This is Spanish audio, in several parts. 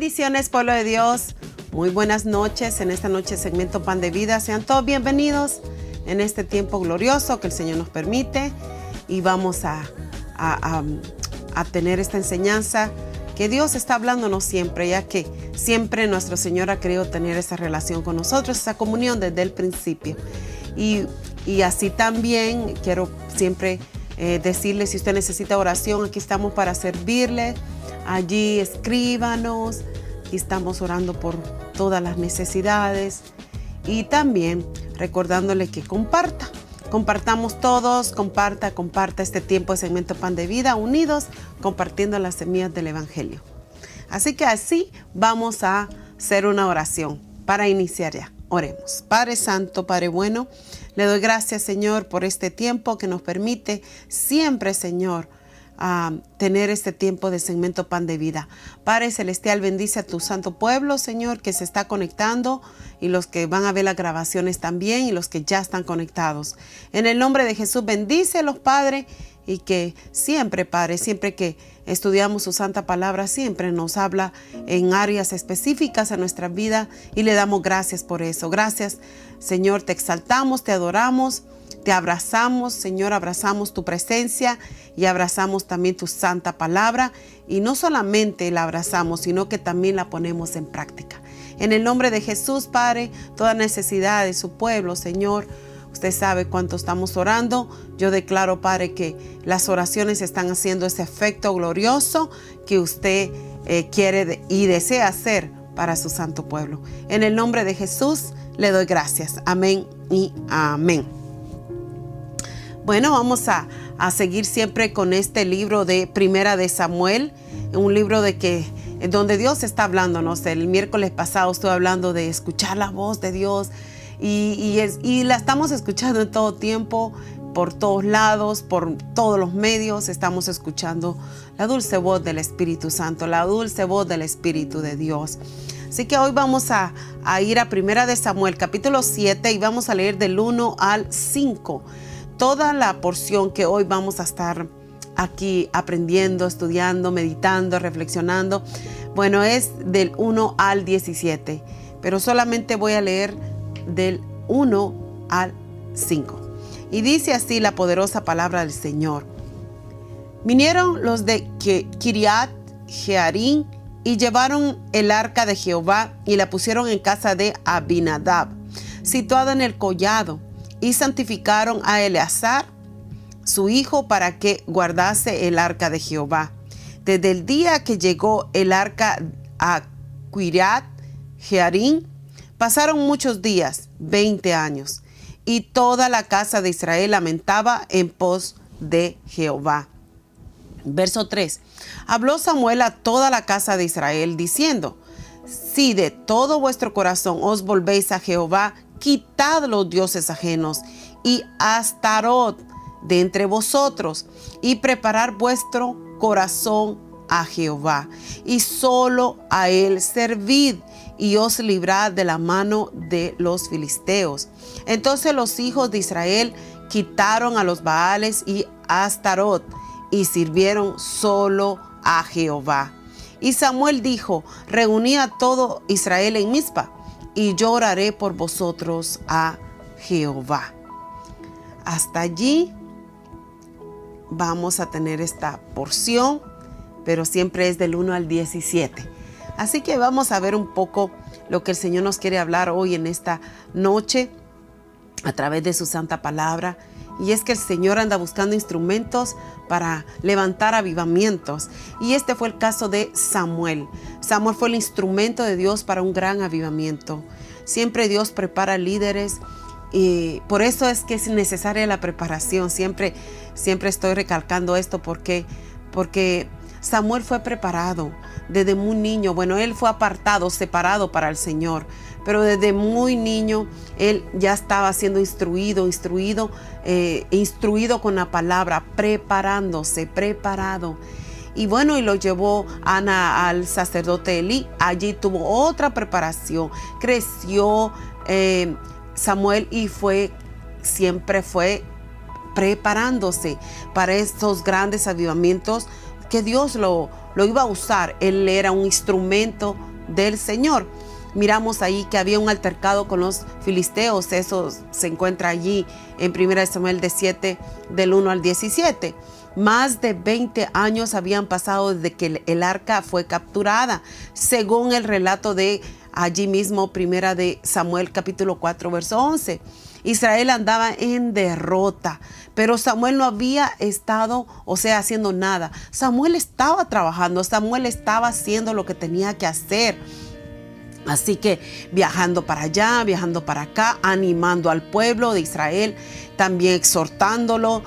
Bendiciones, pueblo de Dios. Muy buenas noches. En esta noche segmento Pan de Vida. Sean todos bienvenidos en este tiempo glorioso que el Señor nos permite. Y vamos a tener esta enseñanza que Dios está hablándonos siempre, ya que siempre nuestro Señor ha querido tener esa relación con nosotros, esa comunión desde el principio. Y así también quiero siempre decirle, si usted necesita oración, aquí estamos para servirle. Allí escríbanos, aquí estamos orando por todas las necesidades. Y también recordándole que compartamos todos, comparta este tiempo de segmento Pan de Vida, unidos, compartiendo las semillas del Evangelio. Así que así vamos a hacer una oración para iniciar ya. Oremos. Padre Santo, Padre bueno, le doy gracias, Señor, por este tiempo que nos permite siempre, Señor, tener este tiempo de segmento Pan de Vida. Padre Celestial, bendice a tu santo pueblo, Señor, que se está conectando, y los que van a ver las grabaciones también, y los que ya están conectados. En el nombre de Jesús, bendícelos, Padre, y que siempre, Padre, siempre que estudiamos su santa palabra, siempre nos habla en áreas específicas en nuestra vida, y le damos gracias por eso. Gracias, Señor, te exaltamos, te adoramos, te abrazamos, Señor, abrazamos tu presencia y abrazamos también tu santa palabra. Y no solamente la abrazamos, sino que también la ponemos en práctica. En el nombre de Jesús, Padre, toda necesidad de su pueblo, Señor, usted sabe cuánto estamos orando. Yo declaro, Padre, que las oraciones están haciendo ese efecto glorioso que usted quiere y desea hacer para su santo pueblo. En el nombre de Jesús le doy gracias. Amén y amén. Bueno, vamos a seguir siempre con este libro de Primera de Samuel, un libro donde Dios está hablándonos. El miércoles pasado estuve hablando de escuchar la voz de Dios y la estamos escuchando en todo tiempo, por todos lados, por todos los medios. Estamos escuchando la dulce voz del Espíritu Santo, la dulce voz del Espíritu de Dios. Así que hoy vamos a ir a Primera de Samuel, capítulo 7, y vamos a leer del 1 al 5. Toda la porción que hoy vamos a estar aquí aprendiendo, estudiando, meditando, reflexionando, bueno, es del 1 al 17, pero solamente voy a leer del 1 al 5. Y dice así la poderosa palabra del Señor. Vinieron los de Kiriat Jearim y llevaron el arca de Jehová y la pusieron en casa de Abinadab, situada en el collado. Y santificaron a Eleazar, su hijo, para que guardase el arca de Jehová. Desde el día que llegó el arca a Kiriat Jearim, pasaron muchos días, 20 años, y toda la casa de Israel lamentaba en pos de Jehová. Verso 3. Habló Samuel a toda la casa de Israel, diciendo: si de todo vuestro corazón os volvéis a Jehová, quitad los dioses ajenos y Astarot de entre vosotros, y preparad vuestro corazón a Jehová, y solo a él servid, y os librad de la mano de los filisteos. Entonces los hijos de Israel quitaron a los Baales y a Astarot, y sirvieron solo a Jehová. Y Samuel dijo: reuní a todo Israel en Mizpa, y yo oraré por vosotros a Jehová. Hasta allí vamos a tener esta porción, pero siempre es del 1 al 17. Así que vamos a ver un poco lo que el Señor nos quiere hablar hoy en esta noche a través de su santa palabra. Y es que el Señor anda buscando instrumentos para levantar avivamientos. Y este fue el caso de Samuel. Samuel fue el instrumento de Dios para un gran avivamiento. Siempre Dios prepara líderes, y por eso es que es necesaria la preparación. Siempre estoy recalcando esto porque Samuel fue preparado desde muy niño. Bueno, él fue apartado, separado para el Señor, pero desde muy niño él ya estaba siendo instruido con la palabra, preparado. Y bueno, y lo llevó Ana al sacerdote Elí. Allí tuvo otra preparación. Creció Samuel y siempre fue preparándose para estos grandes avivamientos que Dios lo iba a usar. Él era un instrumento del Señor. Miramos ahí que había un altercado con los filisteos. Eso se encuentra allí en 1 Samuel 7, del 1 al 17. Más de 20 años habían pasado desde que el arca fue capturada, según el relato de allí mismo, 1 Samuel capítulo 4, verso 11. Israel andaba en derrota, pero Samuel no había estado, haciendo nada. Samuel estaba trabajando, Samuel estaba haciendo lo que tenía que hacer. Así que viajando para allá, viajando para acá, animando al pueblo de Israel, también exhortándolo,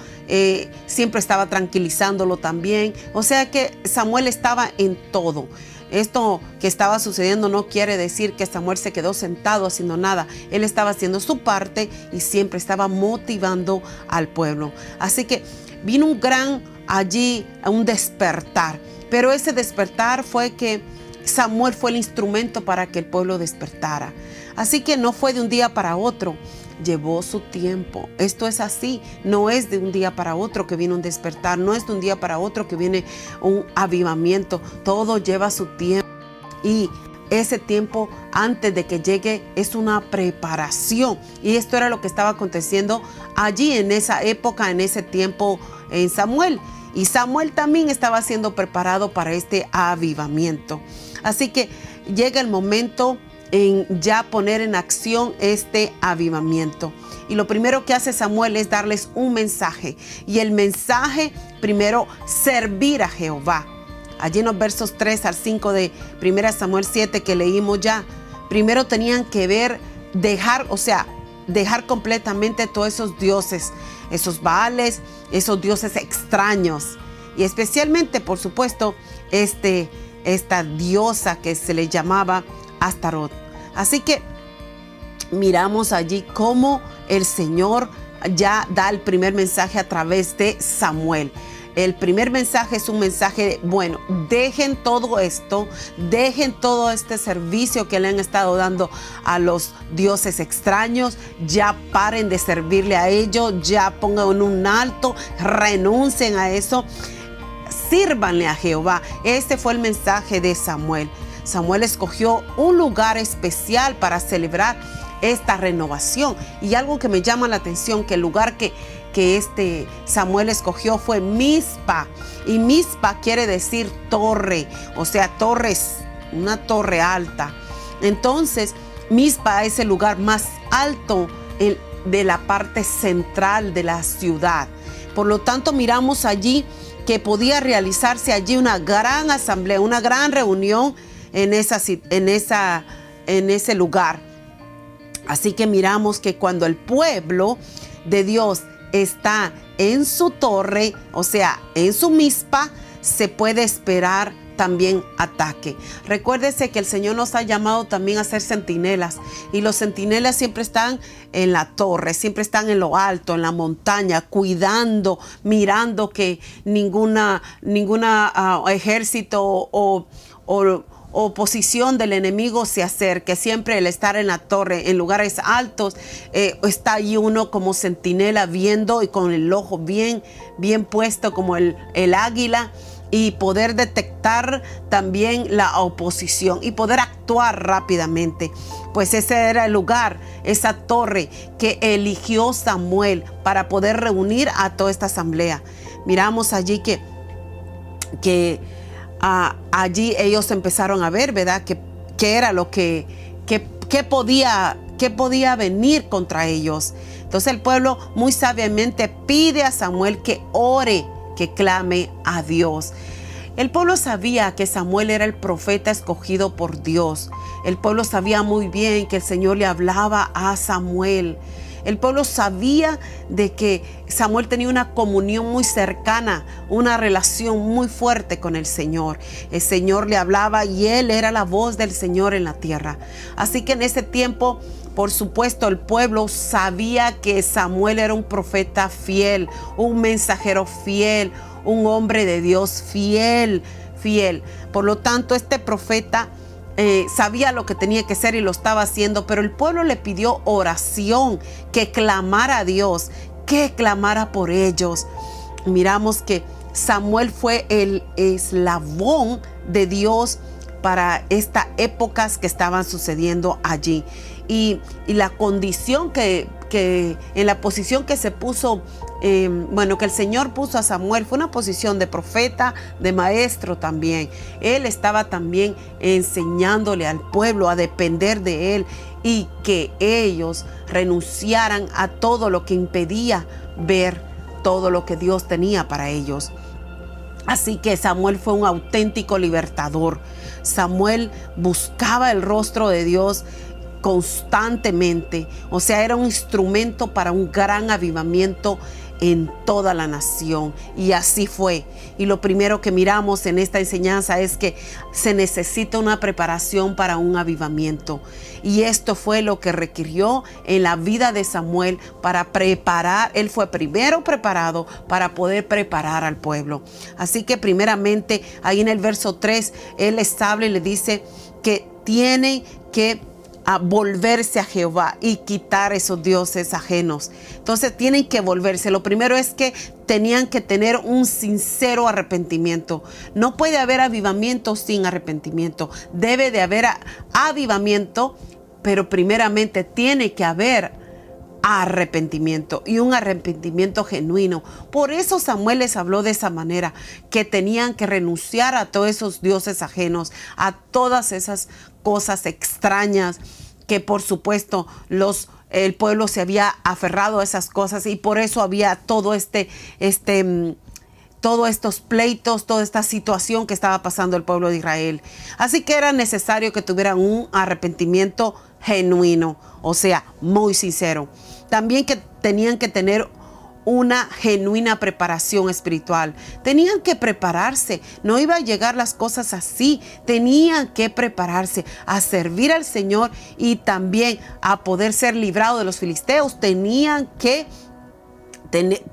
siempre estaba tranquilizándolo también. O sea que Samuel estaba en todo. Esto que estaba sucediendo no quiere decir que Samuel se quedó sentado haciendo nada. Él estaba haciendo su parte y siempre estaba motivando al pueblo. Así que vino un despertar. Pero ese despertar fue que Samuel fue el instrumento para que el pueblo despertara. Así que no fue de un día para otro, llevó su tiempo. Esto es así, no es de un día para otro que viene un despertar, no es de un día para otro que viene un avivamiento. Todo lleva su tiempo y ese tiempo antes de que llegue es una preparación. Y esto era lo que estaba aconteciendo allí en esa época, en ese tiempo en Samuel. Y Samuel también estaba siendo preparado para este avivamiento. Así que llega el momento en ya poner en acción este avivamiento. Y lo primero que hace Samuel es darles un mensaje. Y el mensaje, primero, servir a Jehová. Allí en los versos 3 al 5 de 1 Samuel 7 que leímos ya, primero tenían que dejar completamente todos esos dioses, esos baales, esos dioses extraños. Y especialmente, por supuesto, esta diosa que se le llamaba Astarot. Así que miramos allí cómo el Señor ya da el primer mensaje a través de Samuel. El primer mensaje es un mensaje bueno, dejen todo esto, dejen todo este servicio que le han estado dando a los dioses extraños, ya paren de servirle a ellos, ya pongan un alto, renuncien a eso, sírvanle a Jehová. Este fue el mensaje de Samuel. Samuel escogió un lugar especial para celebrar esta renovación. Y algo que me llama la atención, que el lugar que Samuel escogió fue Mizpa. Y Mizpa quiere decir torre, torres, una torre alta. Entonces, Mizpa es el lugar más alto de la parte central de la ciudad. Por lo tanto, miramos allí que podía realizarse allí una gran asamblea, una gran reunión en ese lugar. Así que miramos que cuando el pueblo de Dios está en su torre, en su Mizpa, se puede esperar también ataque. Recuérdese que el Señor nos ha llamado también a ser centinelas, y los centinelas siempre están en la torre, siempre están en lo alto, en la montaña, cuidando, mirando que ninguna ejército o oposición del enemigo se acerque. Siempre el estar en la torre, en lugares altos, está ahí uno como centinela viendo y con el ojo bien puesto como el águila, y poder detectar también la oposición y poder actuar rápidamente. Pues ese era el lugar, esa torre que eligió Samuel para poder reunir a toda esta asamblea. Miramos allí que allí ellos empezaron a ver, ¿verdad? ¿Qué era lo que podía venir contra ellos? Entonces el pueblo muy sabiamente pide a Samuel que ore, que clame a Dios. El pueblo sabía que Samuel era el profeta escogido por Dios. El pueblo sabía muy bien que el Señor le hablaba a Samuel. El pueblo sabía de que Samuel tenía una comunión muy cercana, una relación muy fuerte con el Señor. El Señor le hablaba y él era la voz del Señor en la tierra. Así que en ese tiempo, por supuesto, el pueblo sabía que Samuel era un profeta fiel, un mensajero fiel, un hombre de Dios fiel. Por lo tanto, este profeta sabía lo que tenía que hacer y lo estaba haciendo, pero el pueblo le pidió oración, que clamara a Dios, que clamara por ellos. Miramos que Samuel fue el eslabón de Dios para estas épocas que estaban sucediendo allí. Y la condición que en la posición que se puso, que el Señor puso a Samuel, fue una posición de profeta, de maestro también. Él estaba también enseñándole al pueblo a depender de él y que ellos renunciaran a todo lo que impedía ver todo lo que Dios tenía para ellos. Así que Samuel fue un auténtico libertador. Samuel buscaba el rostro de Dios constantemente. O sea, era un instrumento para un gran avivamiento en toda la nación. Y así fue. Y lo primero que miramos en esta enseñanza es que se necesita una preparación para un avivamiento. Y esto fue lo que requirió en la vida de Samuel para preparar. Él fue primero preparado para poder preparar al pueblo. Así que primeramente ahí en el verso 3, él les habla y le dice que tiene que volverse a Jehová y quitar esos dioses ajenos. Entonces tienen que volverse. Lo primero es que tenían que tener un sincero arrepentimiento. No puede haber avivamiento sin arrepentimiento. Debe de haber avivamiento, pero primeramente tiene que haber arrepentimiento, y un arrepentimiento genuino. Por eso Samuel les habló de esa manera, que tenían que renunciar a todos esos dioses ajenos, a todas esas cosas extrañas que por supuesto el pueblo se había aferrado a esas cosas, y por eso había todos estos pleitos, toda esta situación que estaba pasando el pueblo de Israel. Así que era necesario que tuvieran un arrepentimiento genuino, o sea, muy sincero. También que tenían que tener una genuina preparación espiritual. Tenían que prepararse. No iba a llegar las cosas así. Tenían que prepararse a servir al Señor y también a poder ser librados de los filisteos. Tenían que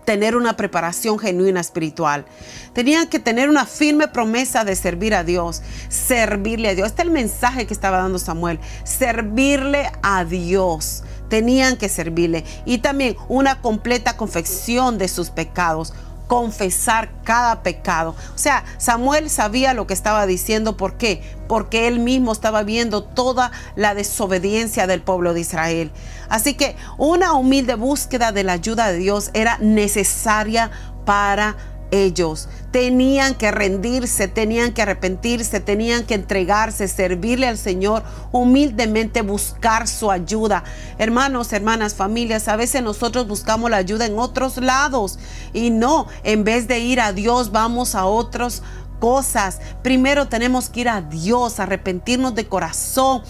tener una preparación genuina espiritual. Tenían que tener una firme promesa de servir a Dios, servirle a Dios. Este es el mensaje que estaba dando Samuel, servirle a Dios. Tenían que servirle, y también una completa confesión de sus pecados, confesar cada pecado. O sea, Samuel sabía lo que estaba diciendo. ¿Por qué? Porque él mismo estaba viendo toda la desobediencia del pueblo de Israel. Así que una humilde búsqueda de la ayuda de Dios era necesaria para ellos. Tenían que rendirse, tenían que arrepentirse, tenían que entregarse, servirle al Señor humildemente, buscar su ayuda. Hermanos, hermanas, familias, a veces nosotros buscamos la ayuda en otros lados, y no, en vez de ir a Dios, vamos a otros cosas. Primero tenemos que ir a Dios, arrepentirnos de corazón,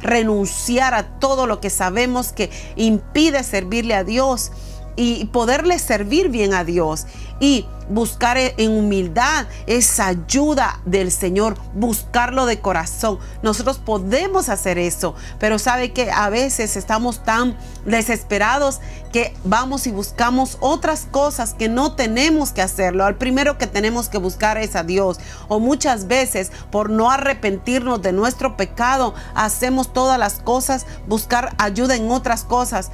renunciar a todo lo que sabemos que impide servirle a Dios y poderle servir bien a Dios, y buscar en humildad esa ayuda del Señor, buscarlo de corazón. Nosotros podemos hacer eso, pero sabe que a veces estamos tan desesperados que vamos y buscamos otras cosas que no tenemos que hacerlo. Al primero que tenemos que buscar es a Dios, o muchas veces por no arrepentirnos de nuestro pecado hacemos todas las cosas, buscar ayuda en otras cosas.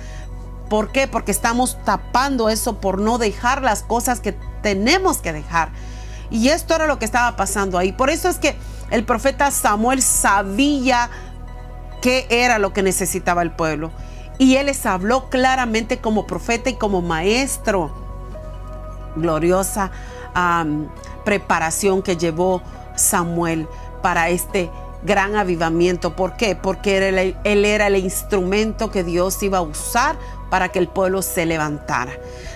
¿Por qué? Porque estamos tapando eso por no dejar las cosas que tenemos que dejar. Y esto era lo que estaba pasando ahí. Por eso es que el profeta Samuel sabía qué era lo que necesitaba el pueblo. Y él les habló claramente como profeta y como maestro. Gloriosa preparación que llevó Samuel para este gran avivamiento. ¿Por qué? Porque él era el instrumento que Dios iba a usar para que el pueblo se levantara.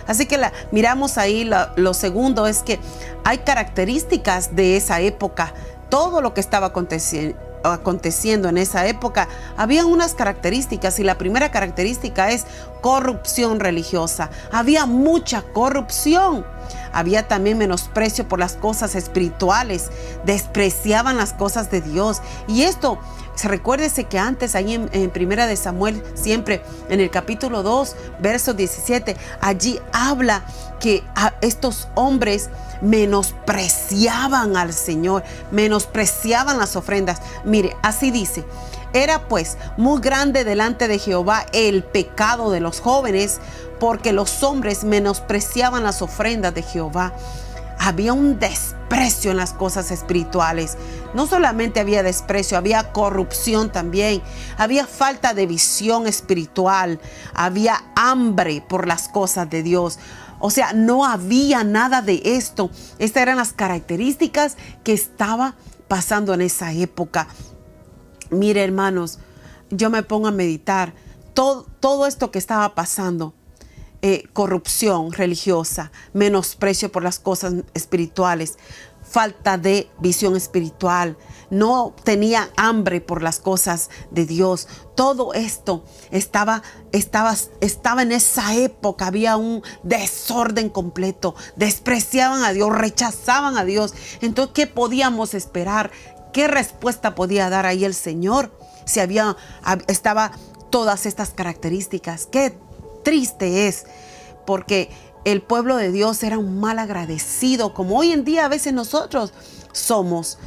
Así que miramos ahí, lo segundo es que hay características de esa época. Todo lo que estaba aconteciendo en esa época, había unas características, y la primera característica es corrupción religiosa. Había mucha corrupción. Había también menosprecio por las cosas espirituales, despreciaban las cosas de Dios. Y esto, recuérdese que antes ahí en Primera de Samuel, siempre en el capítulo 2, verso 17, allí habla que estos hombres menospreciaban al Señor, menospreciaban las ofrendas. Mire, así dice: era pues muy grande delante de Jehová el pecado de los jóvenes, porque los hombres menospreciaban las ofrendas de Jehová. Había un desprecio desprecio en las cosas espirituales. No solamente había desprecio, había corrupción también. Había falta de visión espiritual. Había hambre por las cosas de Dios. O sea, no había nada de esto. Estas eran las características que estaba pasando en esa época. Mire, hermanos, yo me pongo a meditar todo esto que estaba pasando. Corrupción religiosa, menosprecio por las cosas espirituales, falta de visión espiritual, no tenía hambre por las cosas de Dios. Todo esto estaba en esa época. Había un desorden completo, despreciaban a Dios, rechazaban a Dios. Entonces, ¿qué podíamos esperar? ¿Qué respuesta podía dar ahí el Señor si estaba todas estas características? ¿Qué triste es? Porque el pueblo de Dios era un mal agradecido, como hoy en día a veces nosotros somos.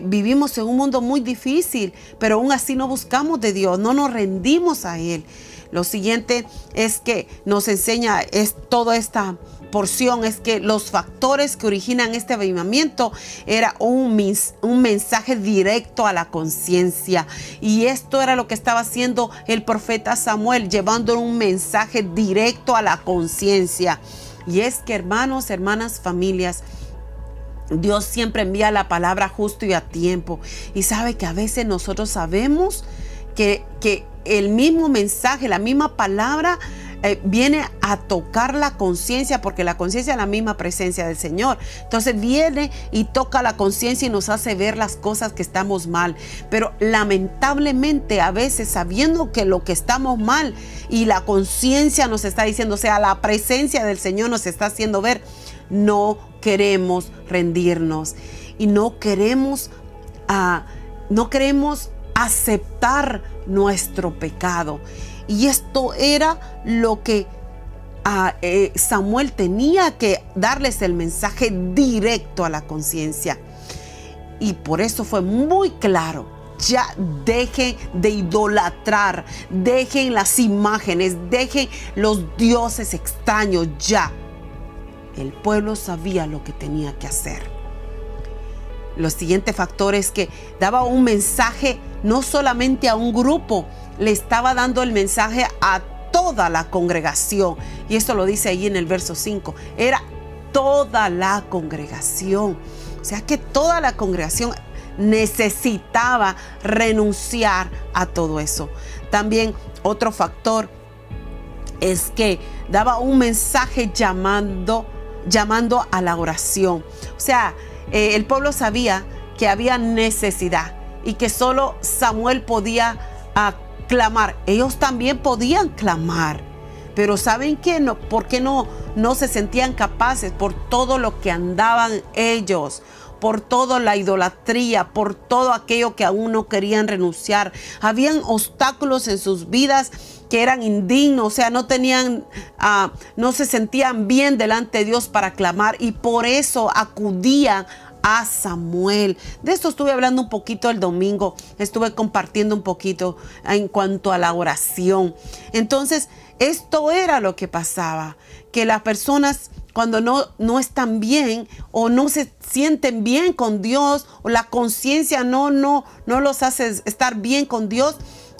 Vivimos en un mundo muy difícil, pero aún así no buscamos de Dios, no nos rendimos a Él. Lo siguiente es que nos enseña toda esta porción, es que los factores que originan este avivamiento era un mensaje directo a la conciencia. Y esto era lo que estaba haciendo el profeta Samuel, llevando un mensaje directo a la conciencia. Y es que, hermanos, hermanas, familias, Dios siempre envía la palabra justo y a tiempo. Y sabe que a veces nosotros sabemos que el mismo mensaje, la misma palabra viene a tocar la conciencia, porque la conciencia es la misma presencia del Señor. Entonces viene y toca la conciencia y nos hace ver las cosas que estamos mal. Pero lamentablemente a veces, sabiendo que lo que estamos mal y la conciencia nos está diciendo, o sea, la presencia del Señor nos está haciendo ver, no queremos rendirnos y no queremos aceptar nuestro pecado. Y esto era lo que Samuel tenía que darles el mensaje directo a la conciencia. Y por eso fue muy claro: ya dejen de idolatrar, dejen las imágenes, dejen los dioses extraños ya. El pueblo sabía lo que tenía que hacer. Los siguientes factores que daba un mensaje no solamente a un grupo, le estaba dando el mensaje a toda la congregación. Y esto lo dice ahí en el verso 5. Era toda la congregación. O sea que toda la congregación necesitaba renunciar a todo eso. También otro factor es que daba un mensaje llamando a la oración. O sea, el pueblo sabía que había necesidad y que solo Samuel podía clamar. Ellos también podían clamar, pero ¿saben qué? ¿Por qué no se sentían capaces? Por todo lo que andaban ellos, por toda la idolatría, por todo aquello que aún no querían renunciar. Habían obstáculos en sus vidas que eran indignos, o sea, no se sentían bien delante de Dios para clamar, y por eso acudían a Samuel. De esto estuve hablando un poquito el domingo, estuve compartiendo un poquito en cuanto a la oración. Entonces, esto era lo que pasaba, que las personas cuando no están bien o no se sienten bien con Dios, o la conciencia no los hace estar bien con Dios,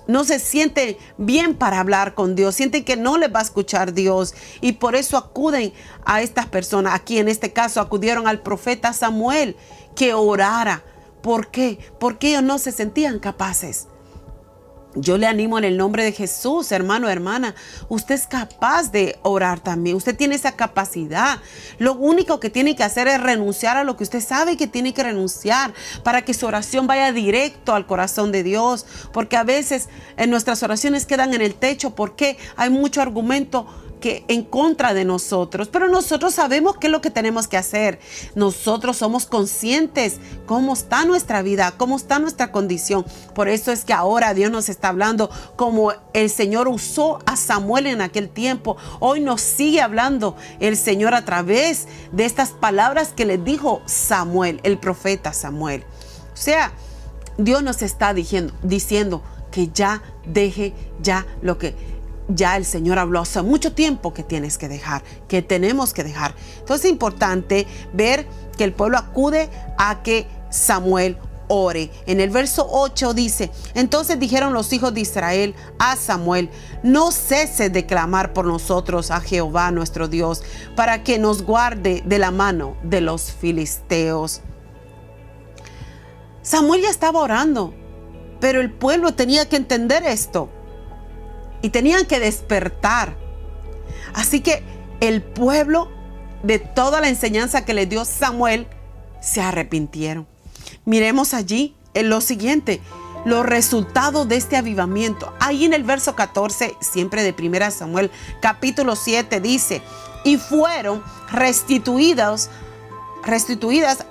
no se sienten bien para hablar con Dios, sienten que no les va a escuchar Dios, y por eso acuden a estas personas. Aquí en este caso acudieron al profeta Samuel que orara. ¿Por qué? Porque ellos no se sentían capaces. Yo le animo en el nombre de Jesús, hermano, hermana. Usted es capaz de orar también. Usted tiene esa capacidad. Lo único que tiene que hacer es renunciar a lo que usted sabe que tiene que renunciar, para que su oración vaya directo al corazón de Dios. Porque a veces nuestras oraciones quedan en el techo porque hay mucho argumento que en contra de nosotros, pero nosotros sabemos qué es lo que tenemos que hacer. Nosotros somos conscientes cómo está nuestra vida, cómo está nuestra condición. Por eso es que ahora Dios nos está hablando como el Señor usó a Samuel en aquel tiempo. Hoy nos sigue hablando el Señor a través de estas palabras que le dijo Samuel, el profeta Samuel. O sea, Dios nos está diciendo que ya deje ya lo que ya el Señor habló hace mucho tiempo que tienes que dejar, que tenemos que dejar. Entonces es importante ver que el pueblo acude a que Samuel ore. En el verso 8 dice: entonces dijeron los hijos de Israel a Samuel: no ceses de clamar por nosotros a Jehová nuestro Dios, para que nos guarde de la mano de los filisteos. Samuel ya estaba orando, pero el pueblo tenía que entender esto y tenían que despertar. Así que el pueblo, de toda la enseñanza que le dio Samuel, se arrepintieron. Miremos allí en lo siguiente, los resultados de este avivamiento. Ahí en el verso 14, siempre de 1 Samuel, capítulo 7, dice: y fueron restituidas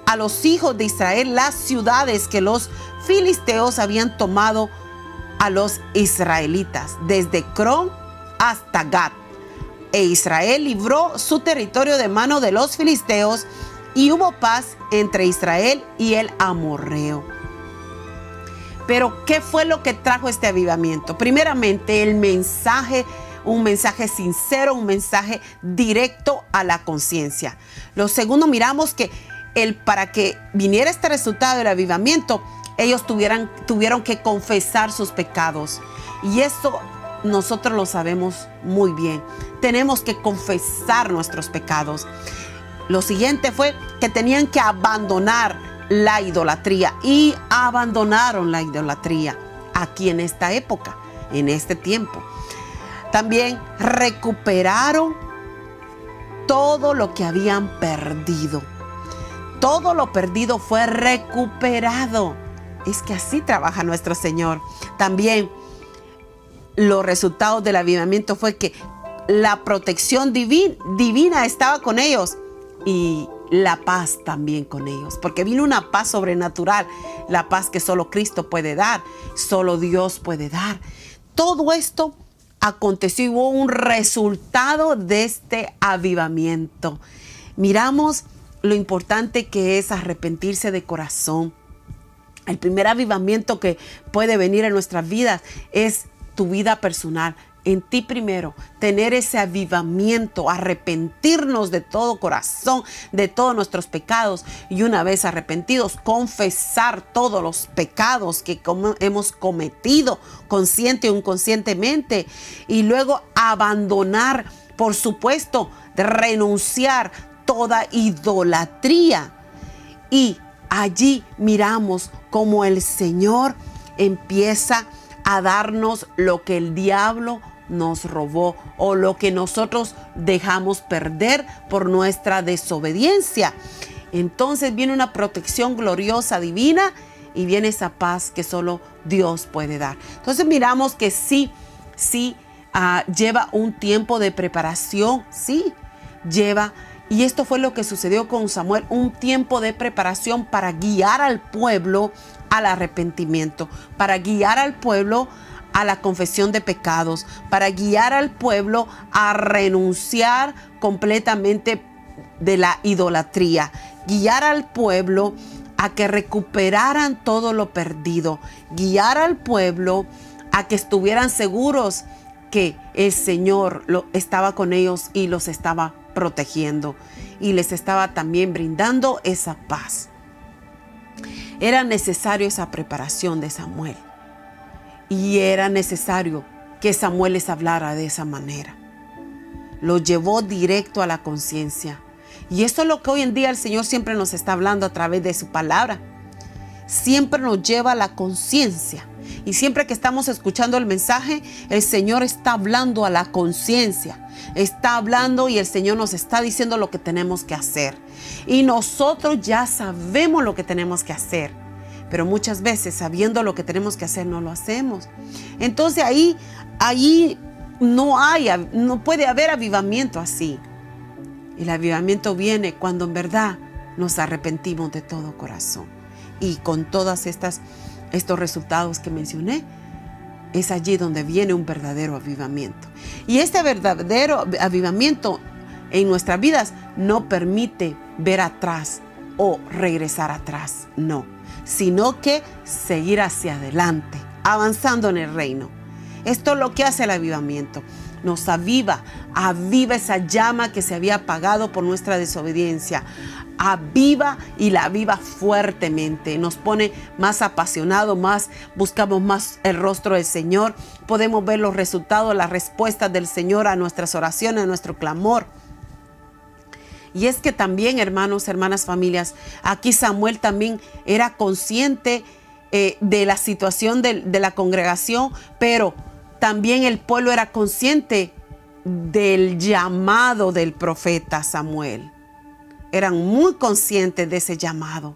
a los hijos de Israel las ciudades que los filisteos habían tomado a los israelitas, desde Cron hasta Gat. E Israel libró su territorio de mano de los filisteos, y hubo paz entre Israel y el amorreo. Pero ¿qué fue lo que trajo este avivamiento? Primeramente, el mensaje, un mensaje sincero, un mensaje directo a la conciencia. Lo segundo, miramos que para que viniera este resultado del avivamiento, ellos tuvieron que confesar sus pecados. Y eso nosotros lo sabemos muy bien. Tenemos que confesar nuestros pecados. Lo siguiente fue que tenían que abandonar la idolatría, y abandonaron la idolatría aquí en esta época, en este tiempo. También recuperaron todo lo que habían perdido. Todo lo perdido fue recuperado. Es que así trabaja nuestro Señor. También los resultados del avivamiento fue que la protección divina estaba con ellos, y la paz también con ellos, porque vino una paz sobrenatural, la paz que solo Cristo puede dar, solo Dios puede dar. Todo esto aconteció y hubo un resultado de este avivamiento. Miramos lo importante que es arrepentirse de corazón. El primer avivamiento que puede venir en nuestras vidas es tu vida personal. En ti primero, tener ese avivamiento, arrepentirnos de todo corazón, de todos nuestros pecados, y una vez arrepentidos, confesar todos los pecados que hemos cometido, consciente o inconscientemente, y luego abandonar, por supuesto, renunciar toda idolatría. Y allí miramos cómo el Señor empieza a darnos lo que el diablo nos robó, o lo que nosotros dejamos perder por nuestra desobediencia. Entonces viene una protección gloriosa divina, y viene esa paz que solo Dios puede dar. Entonces miramos que sí lleva un tiempo de preparación, sí lleva. Y esto fue lo que sucedió con Samuel, un tiempo de preparación para guiar al pueblo al arrepentimiento, para guiar al pueblo a la confesión de pecados, para guiar al pueblo a renunciar completamente de la idolatría, guiar al pueblo a que recuperaran todo lo perdido, guiar al pueblo a que estuvieran seguros que el Señor estaba con ellos y los estaba protegiendo, y les estaba también brindando esa paz. Era necesario esa preparación de Samuel, y era necesario que Samuel les hablara de esa manera. Lo llevó directo a la conciencia, y esto es lo que hoy en día el Señor siempre nos está hablando a través de su palabra. Siempre nos lleva a la conciencia, y siempre que estamos escuchando el mensaje, el Señor está hablando a la conciencia, está hablando, y el Señor nos está diciendo lo que tenemos que hacer, y nosotros ya sabemos lo que tenemos que hacer, pero muchas veces, sabiendo lo que tenemos que hacer, no lo hacemos. Entonces ahí no puede haber avivamiento así. El avivamiento viene cuando en verdad nos arrepentimos de todo corazón, y con todas estos resultados que mencioné, es allí donde viene un verdadero avivamiento. Y este verdadero avivamiento en nuestras vidas no permite ver atrás o regresar atrás, no, sino que seguir hacia adelante, avanzando en el reino. Esto es lo que hace el avivamiento. nos aviva esa llama que se había apagado por nuestra desobediencia. Aviva y la aviva fuertemente. Nos pone más apasionados, buscamos más el rostro del Señor. Podemos ver los resultados, las respuestas del Señor a nuestras oraciones, a nuestro clamor. Y es que también, hermanos, hermanas, familias, aquí Samuel también era consciente de la situación de la congregación, pero también el pueblo era consciente del llamado del profeta Samuel. Eran muy conscientes de ese llamado.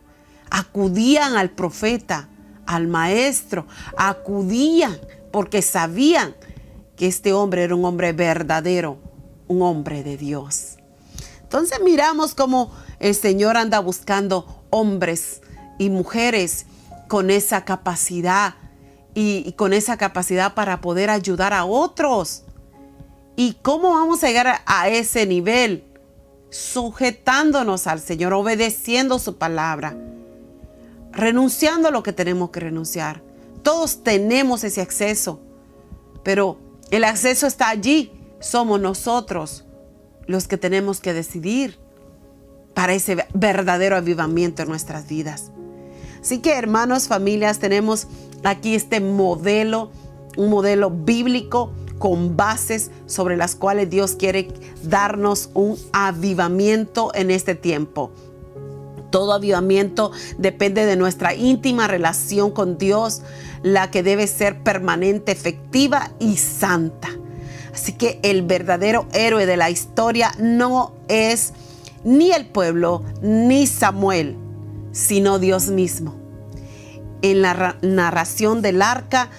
Acudían al profeta, al maestro, acudían porque sabían que este hombre era un hombre verdadero, un hombre de Dios. Entonces miramos cómo el Señor anda buscando hombres y mujeres con esa capacidad y con esa capacidad para poder ayudar a otros. ¿Y cómo vamos a llegar a ese nivel? Sujetándonos al Señor, obedeciendo su palabra, renunciando a lo que tenemos que renunciar. Todos tenemos ese acceso, pero el acceso está allí. Somos nosotros los que tenemos que decidir para ese verdadero avivamiento en nuestras vidas. Así que, hermanos, familias, tenemos aquí este modelo, un modelo bíblico con bases sobre las cuales Dios quiere darnos un avivamiento en este tiempo. Todo avivamiento depende de nuestra íntima relación con Dios, la que debe ser permanente, efectiva y santa. Así que el verdadero héroe de la historia no es ni el pueblo ni Samuel, sino Dios mismo. En la narración del arca,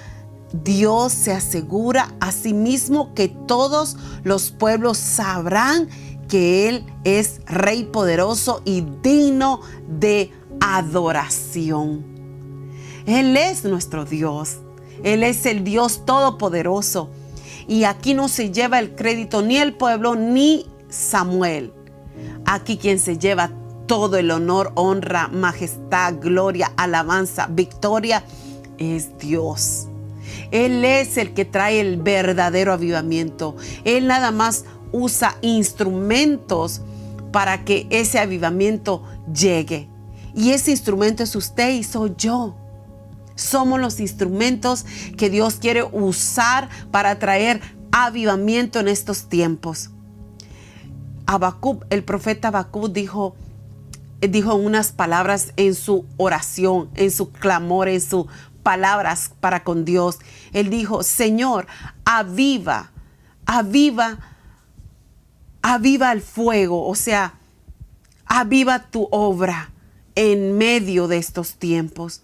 Dios se asegura a sí mismo que todos los pueblos sabrán que Él es Rey poderoso y digno de adoración. Él es nuestro Dios. Él es el Dios todopoderoso. Y aquí no se lleva el crédito ni el pueblo ni Samuel. Aquí quien se lleva todo el honor, honra, majestad, gloria, alabanza, victoria es Dios. Él es el que trae el verdadero avivamiento. Él nada más usa instrumentos para que ese avivamiento llegue. Y ese instrumento es usted y soy yo. Somos los instrumentos que Dios quiere usar para traer avivamiento en estos tiempos. Habacuc, el profeta Habacuc dijo unas palabras en su oración, en su clamor, en sus palabras para con Dios. Él dijo: Señor, aviva el fuego, o sea, aviva tu obra en medio de estos tiempos.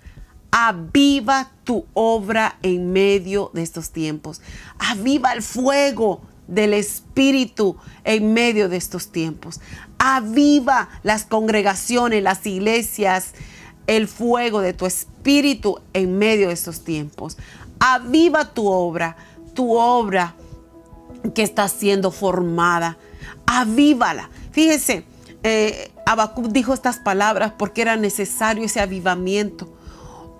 Aviva tu obra en medio de estos tiempos. Aviva el fuego del Espíritu en medio de estos tiempos. Aviva las congregaciones, las iglesias, el fuego de tu Espíritu en medio de estos tiempos. Aviva tu obra que está siendo formada. Avívala. Fíjese, Habacuc dijo estas palabras porque era necesario ese avivamiento.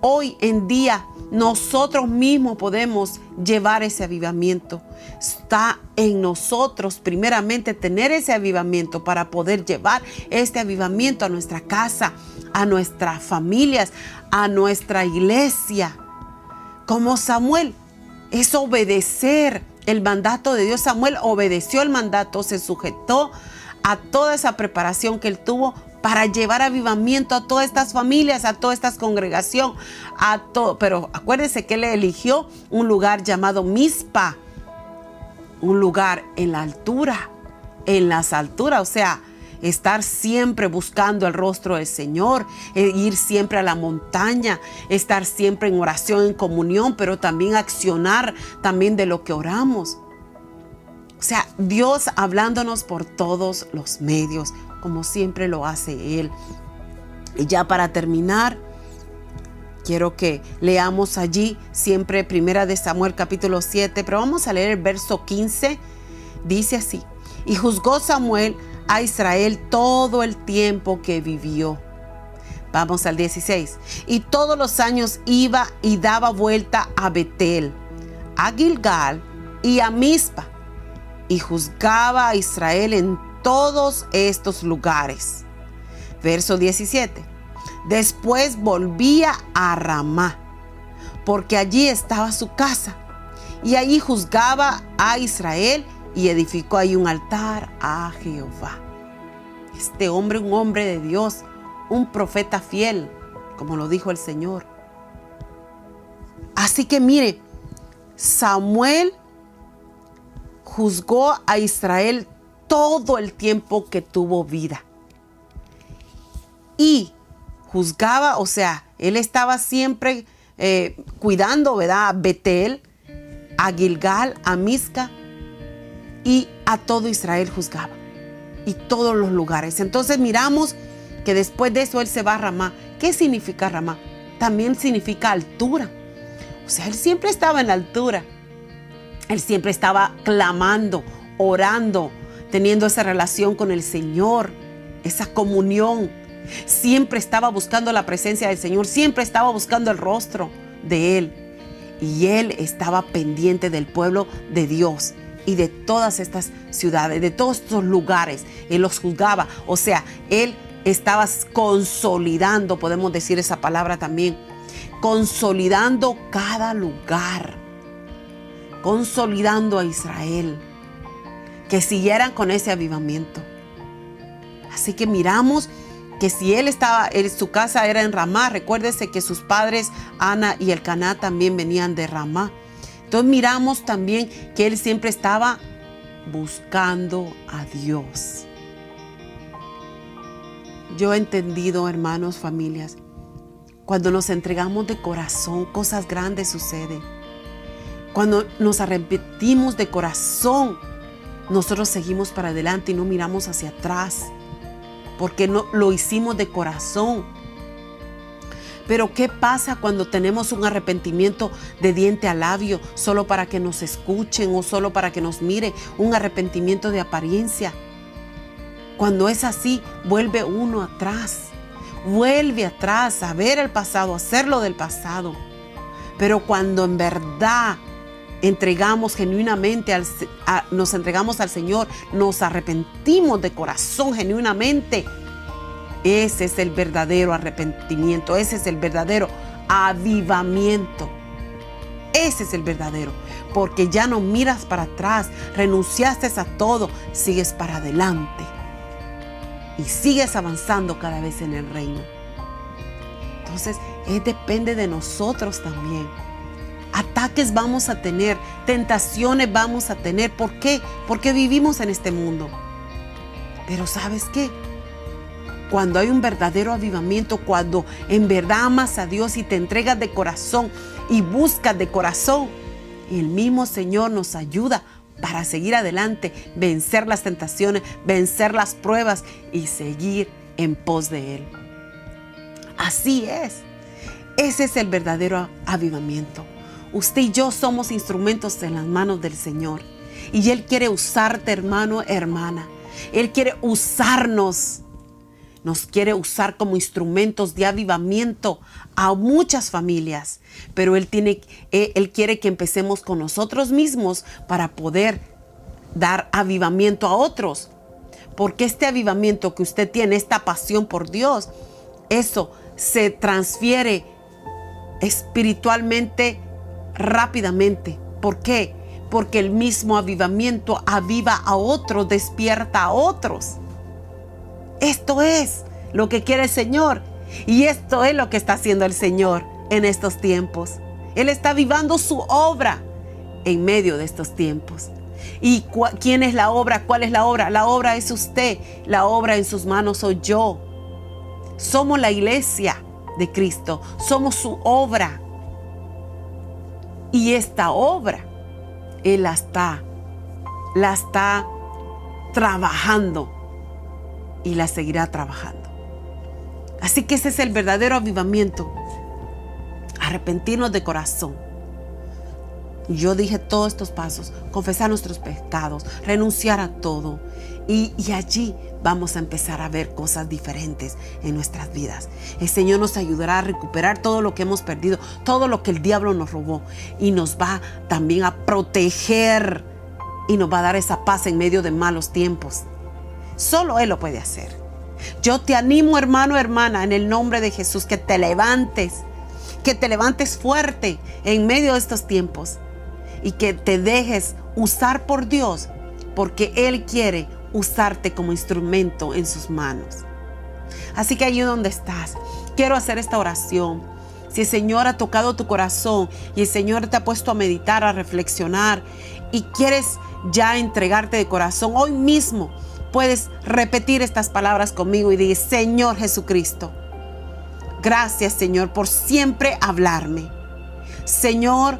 Hoy en día nosotros mismos podemos llevar ese avivamiento. Está en nosotros primeramente tener ese avivamiento para poder llevar este avivamiento a nuestra casa, a nuestras familias, a nuestra iglesia. Como Samuel, es obedecer el mandato de Dios. Samuel obedeció el mandato, se sujetó a toda esa preparación que él tuvo para llevar avivamiento a todas estas familias, a toda esta congregación, pero acuérdense que él eligió un lugar llamado Mizpa, un lugar en la altura, en las alturas, o sea, estar siempre buscando el rostro del Señor, ir siempre a la montaña, estar siempre en oración, en comunión, pero también accionar también de lo que oramos. O sea, Dios hablándonos por todos los medios, como siempre lo hace Él. Y ya para terminar, quiero que leamos allí siempre 1 de Samuel capítulo 7, pero vamos a leer el verso 15. Dice así: y juzgó Samuel a Israel todo el tiempo que vivió. Vamos al 16. Y todos los años iba y daba vuelta a Betel, a Gilgal y a Mizpa. y juzgaba a Israel en todos estos lugares. Verso 17. Después volvía a Ramá, porque allí estaba su casa, y allí juzgaba a Israel y edificó ahí un altar a Jehová. Este hombre, un hombre de Dios, un profeta fiel, como lo dijo el Señor. Así que mire, Samuel juzgó a Israel todo el tiempo que tuvo vida. Y juzgaba, o sea, él estaba siempre cuidando, ¿verdad? A Betel, a Gilgal, a Misca, y a todo Israel juzgaba. Y todos los lugares. Entonces miramos que después de eso él se va a Ramá. ¿Qué significa Ramá? También significa altura. O sea, él siempre estaba en la altura. Él siempre estaba clamando, orando, teniendo esa relación con el Señor, esa comunión. Siempre estaba buscando la presencia del Señor, siempre estaba buscando el rostro de Él. Y Él estaba pendiente del pueblo de Dios y de todas estas ciudades, de todos estos lugares. Él los juzgaba. O sea, Él estaba consolidando, podemos decir esa palabra también, consolidando cada lugar, consolidando a Israel, que siguieran con ese avivamiento. Así que miramos que si él estaba, su casa era en Ramá, recuérdese que sus padres, Ana y Elcaná, también venían de Ramá. Entonces miramos también que él siempre estaba buscando a Dios. Yo he entendido, hermanos, familias, cuando nos entregamos de corazón, cosas grandes suceden. Cuando nos arrepentimos de corazón, nosotros seguimos para adelante y no miramos hacia atrás, porque no lo hicimos de corazón. Pero ¿qué pasa cuando tenemos un arrepentimiento de diente a labio, solo para que nos escuchen o solo para que nos miren? Un arrepentimiento de apariencia. Cuando es así, vuelve uno atrás. Vuelve atrás a ver el pasado, a hacer lo del pasado. Pero cuando en verdad entregamos genuinamente, nos entregamos al Señor, nos arrepentimos de corazón genuinamente, ese es el verdadero arrepentimiento, ese es el verdadero avivamiento. Ese es el verdadero, porque ya no miras para atrás, renunciaste a todo, sigues para adelante y sigues avanzando cada vez en el reino. Entonces, depende de nosotros también. Ataques vamos a tener, tentaciones vamos a tener. ¿Por qué? Porque vivimos en este mundo. Pero ¿sabes qué? Cuando hay un verdadero avivamiento, cuando en verdad amas a Dios y te entregas de corazón y buscas de corazón, el mismo Señor nos ayuda para seguir adelante, vencer las tentaciones, vencer las pruebas y seguir en pos de Él. Así es. Ese es el verdadero avivamiento. Usted y yo somos instrumentos en las manos del Señor. Y Él quiere usarte, hermano, hermana. Él quiere usarnos. Nos quiere usar como instrumentos de avivamiento a muchas familias. Pero Él quiere que empecemos con nosotros mismos para poder dar avivamiento a otros. Porque este avivamiento que usted tiene, esta pasión por Dios, eso se transfiere espiritualmente rápidamente. ¿Por qué? Porque el mismo avivamiento aviva a otros, despierta a otros. Esto es lo que quiere el Señor y esto es lo que está haciendo el Señor en estos tiempos. Él está avivando su obra en medio de estos tiempos. ¿Y quién es la obra? ¿Cuál es la obra? La obra es usted, la obra en sus manos soy yo. Somos la iglesia de Cristo, somos su obra. Y esta obra, Él la está trabajando y la seguirá trabajando. Así que ese es el verdadero avivamiento. Arrepentirnos de corazón. Yo dije todos estos pasos: confesar nuestros pecados, renunciar a todo. Y allí vamos a empezar a ver cosas diferentes en nuestras vidas. El Señor nos ayudará a recuperar todo lo que hemos perdido, todo lo que el diablo nos robó. Y nos va también a proteger y nos va a dar esa paz en medio de malos tiempos. Solo Él lo puede hacer. Yo te animo, hermano, hermana, en el nombre de Jesús, que te levantes fuerte en medio de estos tiempos y que te dejes usar por Dios, porque Él quiere usarte como instrumento en sus manos. Así que allí donde estás, quiero hacer esta oración. Si el Señor ha tocado tu corazón y el Señor te ha puesto a meditar, a reflexionar y quieres ya entregarte de corazón, hoy mismo puedes repetir estas palabras conmigo y decir: Señor Jesucristo, gracias, Señor, por siempre hablarme. Señor,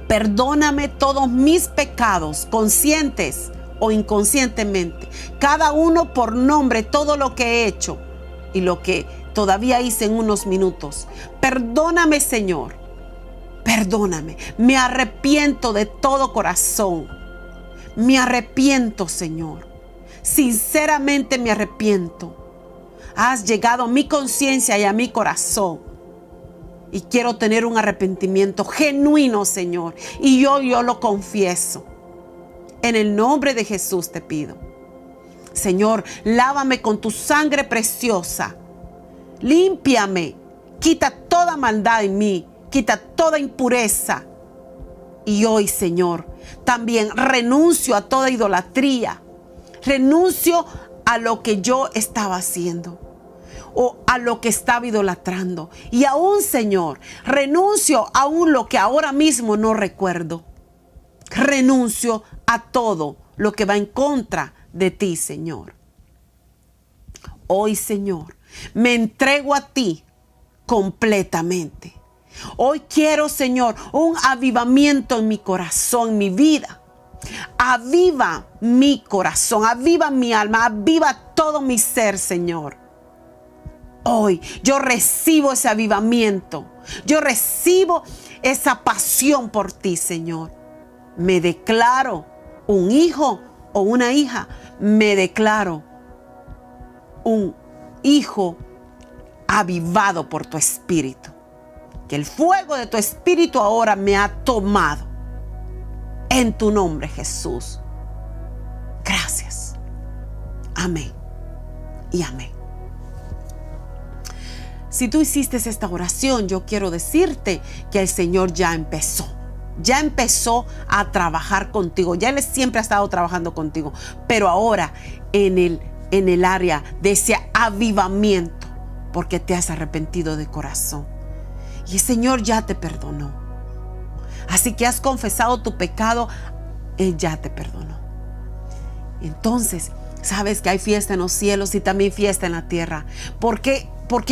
perdóname todos mis pecados, conscientes o inconscientemente, cada uno por nombre, todo lo que he hecho y lo que todavía hice en unos minutos. Perdóname, Señor, perdóname. Me arrepiento de todo corazón. Me arrepiento, Señor. Sinceramente me arrepiento. Has llegado a mi conciencia y a mi corazón. Y quiero tener un arrepentimiento genuino, Señor. Y yo lo confieso. En el nombre de Jesús te pido. Señor, lávame con tu sangre preciosa. Límpiame. Quita toda maldad en mí. Quita toda impureza. Y hoy, Señor, también renuncio a toda idolatría. Renuncio a lo que yo estaba haciendo o a lo que estaba idolatrando. Y aún, Señor, renuncio a lo que ahora mismo no recuerdo. Renuncio a todo lo que va en contra de ti, Señor. Hoy, Señor, me entrego a ti completamente. Hoy quiero, Señor, un avivamiento en mi corazón, en mi vida. Aviva mi corazón, aviva mi alma, aviva todo mi ser, Señor. Hoy yo recibo ese avivamiento. Yo recibo esa pasión por ti, Señor. Me declaro un hijo o una hija. Me declaro un hijo avivado por tu espíritu. Que el fuego de tu espíritu ahora me ha tomado. En tu nombre, Jesús. Gracias. Amén y amén. Si tú hiciste esta oración, yo quiero decirte que el Señor ya empezó a trabajar contigo. Ya Él siempre ha estado trabajando contigo, pero ahora en el área de ese avivamiento, porque te has arrepentido de corazón. Y el Señor ya te perdonó. Así que has confesado tu pecado, Él ya te perdonó. Entonces, sabes que hay fiesta en los cielos y también fiesta en la tierra. ¿Por qué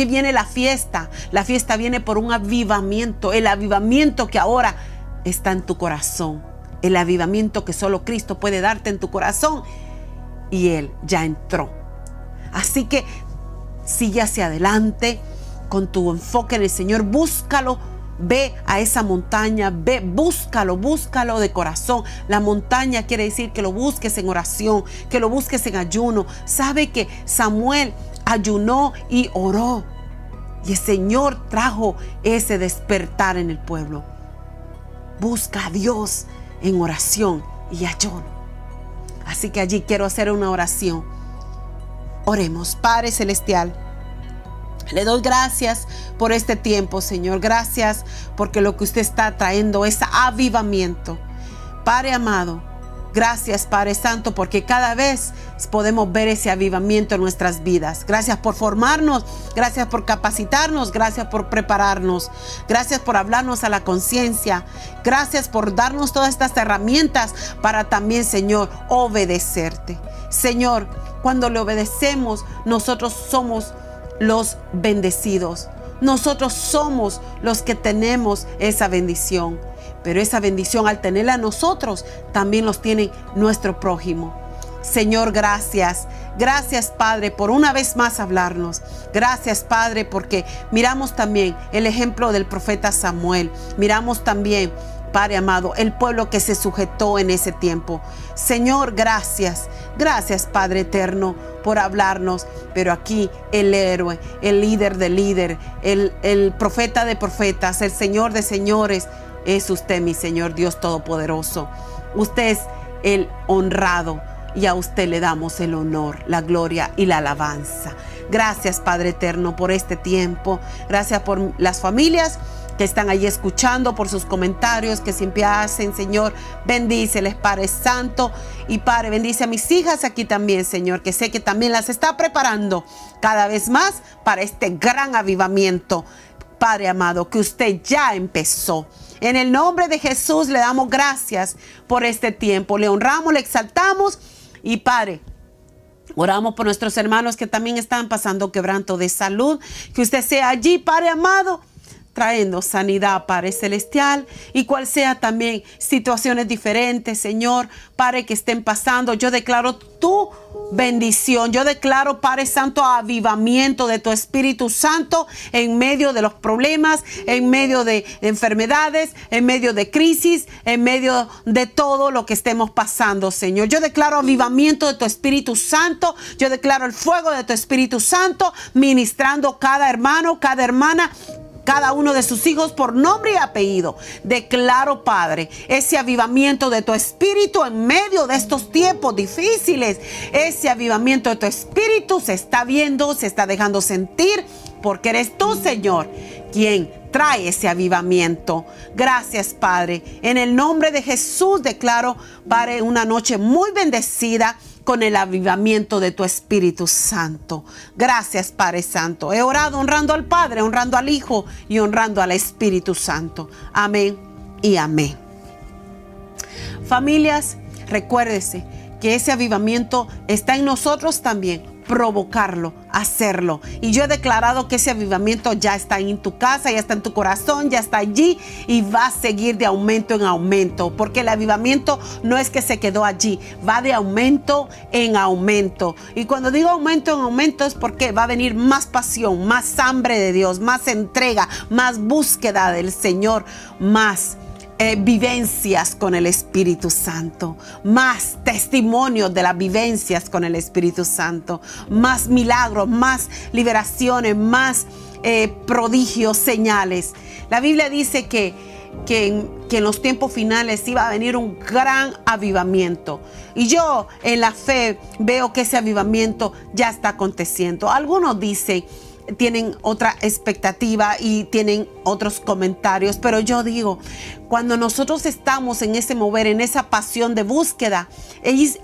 viene la fiesta? La fiesta viene por un avivamiento. El avivamiento que ahora está en tu corazón. El avivamiento que solo Cristo puede darte en tu corazón. Y Él ya entró. Así que sigue hacia adelante con tu enfoque en el Señor. Búscalo. Ve a esa montaña, búscalo de corazón. La montaña quiere decir que lo busques en oración, que lo busques en ayuno. Sabe que Samuel ayunó y oró. Y el Señor trajo ese despertar en el pueblo. Busca a Dios en oración y ayuno. Así que allí quiero hacer una oración. Oremos. Padre Celestial, le doy gracias por este tiempo, Señor. Gracias porque lo que usted está trayendo es avivamiento. Padre amado, gracias, Padre Santo, porque cada vez podemos ver ese avivamiento en nuestras vidas. Gracias por formarnos, gracias por capacitarnos, gracias por prepararnos. Gracias por hablarnos a la conciencia. Gracias por darnos todas estas herramientas para también, Señor, obedecerte. Señor, cuando le obedecemos, nosotros somos los bendecidos. Nosotros somos los que tenemos esa bendición. Pero esa bendición, al tenerla nosotros, también los tiene nuestro prójimo. Señor, gracias. Gracias, Padre, por una vez más hablarnos. Gracias, Padre, porque miramos también el ejemplo del profeta Samuel. Miramos también, Padre amado, el pueblo que se sujetó en ese tiempo. Señor, gracias. Gracias, Padre eterno, por hablarnos. Pero aquí el héroe, el líder de líder, el profeta de profetas, el Señor de señores, es usted, mi Señor Dios Todopoderoso. Usted es el honrado, y a usted le damos el honor, la gloria y la alabanza. Gracias, Padre eterno, por este tiempo. Gracias por las familias que están ahí escuchando, por sus comentarios que siempre hacen, Señor. Bendíceles, Padre Santo. Y Padre, bendice a mis hijas aquí también, Señor, que sé que también las está preparando cada vez más para este gran avivamiento, Padre amado, que usted ya empezó. En el nombre de Jesús le damos gracias por este tiempo. Le honramos, le exaltamos. Y Padre, oramos por nuestros hermanos que también están pasando quebranto de salud. Que usted sea allí, Padre amado, trayendo sanidad, Padre celestial, y cual sea también situaciones diferentes, Señor, Padre, que estén pasando. Yo declaro tu bendición. Yo declaro, Padre Santo, avivamiento de tu Espíritu Santo en medio de los problemas, en medio de enfermedades, en medio de crisis, en medio de todo lo que estemos pasando, Señor. Yo declaro avivamiento de tu Espíritu Santo. Yo declaro el fuego de tu Espíritu Santo ministrando cada hermano, cada hermana, cada uno de sus hijos por nombre y apellido. Declaro, Padre, ese avivamiento de tu Espíritu en medio de estos tiempos difíciles. Ese avivamiento de tu Espíritu se está viendo, se está dejando sentir, porque eres tú, Señor, quien trae ese avivamiento. Gracias, Padre. En el nombre de Jesús declaro, Padre, una noche muy bendecida con el avivamiento de tu Espíritu Santo. Gracias, Padre Santo. He orado honrando al Padre, honrando al Hijo y honrando al Espíritu Santo. Amén y amén. Familias, recuérdese que ese avivamiento está en nosotros también. Provocarlo, hacerlo. Y yo he declarado que ese avivamiento ya está en tu casa, ya está en tu corazón, ya está allí y va a seguir de aumento en aumento, porque el avivamiento no es que se quedó allí, va de aumento en aumento. Y cuando digo aumento en aumento es porque va a venir más pasión, más hambre de Dios, más entrega, más búsqueda del Señor, más vivencias con el Espíritu Santo, más testimonios de las vivencias con el Espíritu Santo, más milagros, más liberaciones, más prodigios, señales. La Biblia dice que en los tiempos finales iba a venir un gran avivamiento. Y yo en la fe veo que ese avivamiento ya está aconteciendo. Algunos dicen, tienen otra expectativa y tienen otros comentarios, pero yo digo, cuando nosotros estamos en ese mover, en esa pasión de búsqueda,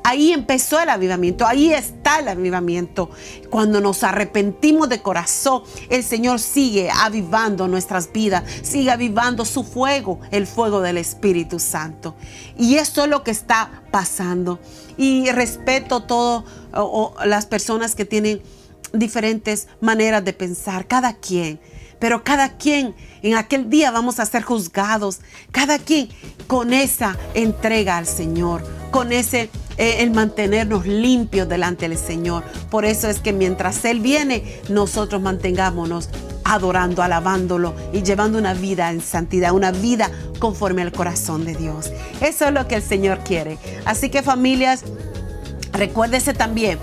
ahí empezó el avivamiento, ahí está el avivamiento. Cuando nos arrepentimos de corazón, el Señor sigue avivando nuestras vidas, sigue avivando su fuego, el fuego del Espíritu Santo. Y eso es lo que está pasando. Y respeto todas las personas que tienen diferentes maneras de pensar, cada quien, pero cada quien en aquel día vamos a ser juzgados, cada quien con esa entrega al Señor, con ese el mantenernos limpios delante del Señor. Por eso es que mientras Él viene, nosotros mantengámonos adorando, alabándolo y llevando una vida en santidad, una vida conforme al corazón de Dios. Eso es lo que el Señor quiere. Así que, familias, recuérdese también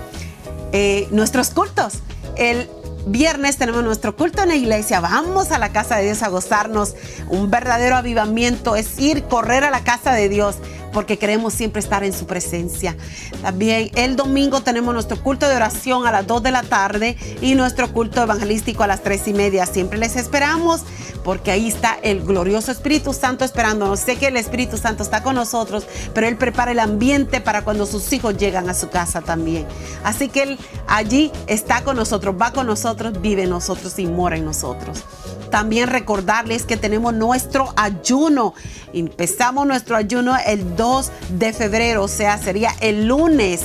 nuestros cultos. El viernes tenemos nuestro culto en la iglesia. Vamos a la casa de Dios a gozarnos. Un verdadero avivamiento es correr a la casa de Dios, porque queremos siempre estar en su presencia. También el domingo tenemos nuestro culto de oración a las 2 de la tarde y nuestro culto evangelístico a las 3:30. Siempre les esperamos, porque ahí está el glorioso Espíritu Santo esperándonos. Sé que el Espíritu Santo está con nosotros, pero Él prepara el ambiente para cuando sus hijos llegan a su casa también. Así que Él allí está con nosotros, va con nosotros, vive en nosotros y mora en nosotros. También recordarles que tenemos nuestro ayuno. Empezamos nuestro ayuno el 2 de febrero, o sea, sería el lunes.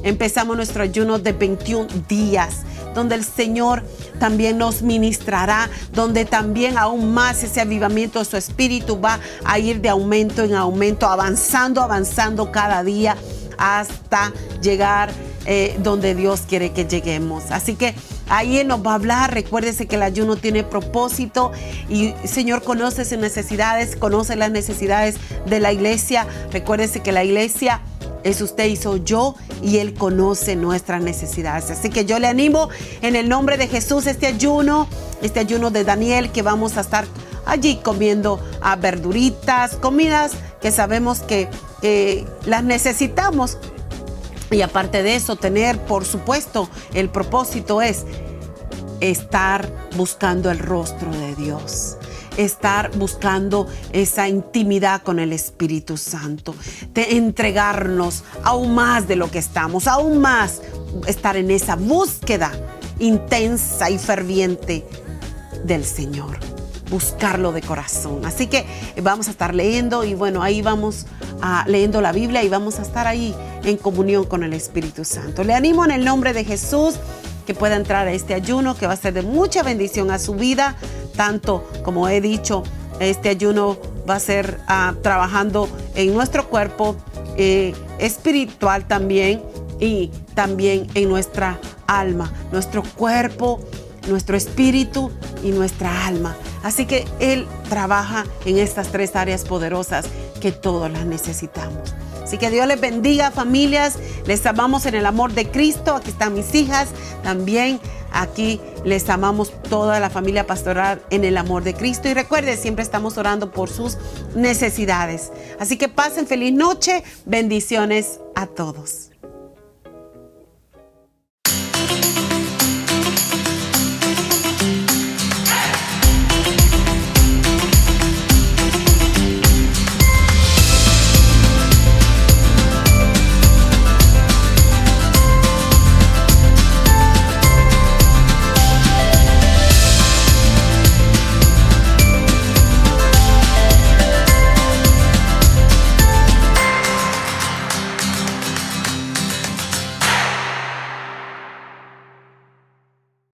Empezamos nuestro ayuno de 21 días, donde el Señor también nos ministrará, donde también aún más ese avivamiento de su Espíritu va a ir de aumento en aumento, avanzando cada día hasta llegar donde Dios quiere que lleguemos. Así que ahí Él nos va a hablar. Recuérdese que el ayuno tiene propósito y el Señor conoce sus necesidades, conoce las necesidades de la iglesia. Recuérdese que la iglesia es usted y soy yo, y Él conoce nuestras necesidades. Así que yo le animo en el nombre de Jesús este ayuno de Daniel, que vamos a estar allí comiendo verduritas, comidas que sabemos que las necesitamos. Y aparte de eso, tener, por supuesto, el propósito es estar buscando el rostro de Dios, estar buscando esa intimidad con el Espíritu Santo, de entregarnos aún más de lo que estamos, aún más estar en esa búsqueda intensa y ferviente del Señor, buscarlo de corazón. Así que vamos a estar leyendo y bueno, ahí vamos leyendo la Biblia y vamos a estar ahí en comunión con el Espíritu Santo. Le animo en el nombre de Jesús que pueda entrar a este ayuno que va a ser de mucha bendición a su vida, tanto como he dicho, este ayuno va a ser trabajando en nuestro cuerpo espiritual también y también en nuestra alma, nuestro cuerpo, nuestro espíritu y nuestra alma. Así que Él trabaja en estas tres áreas poderosas que todos las necesitamos. Así que Dios les bendiga, familias. Les amamos en el amor de Cristo. Aquí están mis hijas. También aquí les amamos toda la familia pastoral en el amor de Cristo. Y recuerden, siempre estamos orando por sus necesidades. Así que pasen feliz noche. Bendiciones a todos.